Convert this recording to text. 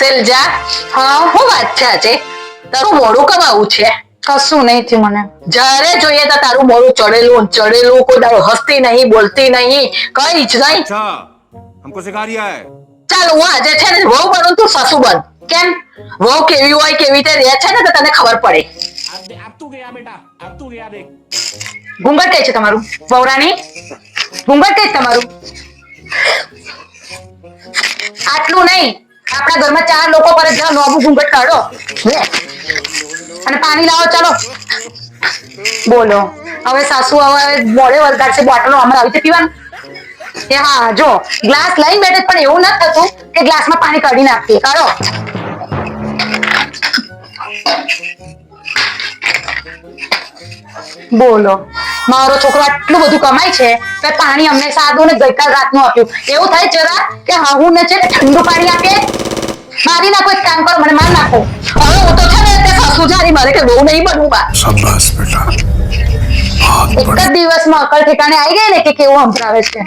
સેલજા હા હું વાત છે આજે તારું મોડું કમાવું છે કશું નહીં થયું મને જ્યારે જોઈએ તો તારું મોડું ચડેલું ચડેલું કોઈ દાડો હસતી નહીં બોલતી નહીં કઈ જ નહીં अच्छा हमको सिखा रिया है ચાલ હું આજે છે ને વહુ બનું તું સાસુ બન કેમ વહુ કેવી હોય કેવી રીતે રહે છે ને તો તને ખબર પડે अब तू गया बेटा अब तू गया देख ઘૂંઘટ કઈ છે તમારું વહુરાણી ઘૂંઘટ કઈ છે તમારું આટલું નહીં આપણા ઘરમાં 4 લોકો પર જ જાઓ નોબુ ઘૂંઘટ કાઢો લે અને પાણી લાવો ચાલો બોલો હવે સાસુ હવે મોડે વળગાડશે બોટલો અમારે આવી રીતે પીવાનું એ હા જો ગ્લાસ લઈને બેઠે પણ એવું નથી થતું કે ગ્લાસમાં પાણી કાઢી નાખીએ કાઢો બોલો મારો છોકરો આટલું બધું કમાય છે તો પાણી અમને સાદું ને ગઈકાલ રાતનું આપ્યું એવું થાય જરા કે હા હું ને છે ઠંડુ પાણી આપીએ મારી નાખો એક કામ કરો મને માર નાખો હવે હું તો છે ને તે સાસુ જારી મારે કે બહુ નહીં બનવું બા शाबाश बेटा बहुत એક જ દિવસમાં અકલ ઠેકાણે આવી ગઈ ને કે કેવું સંભળાવે છે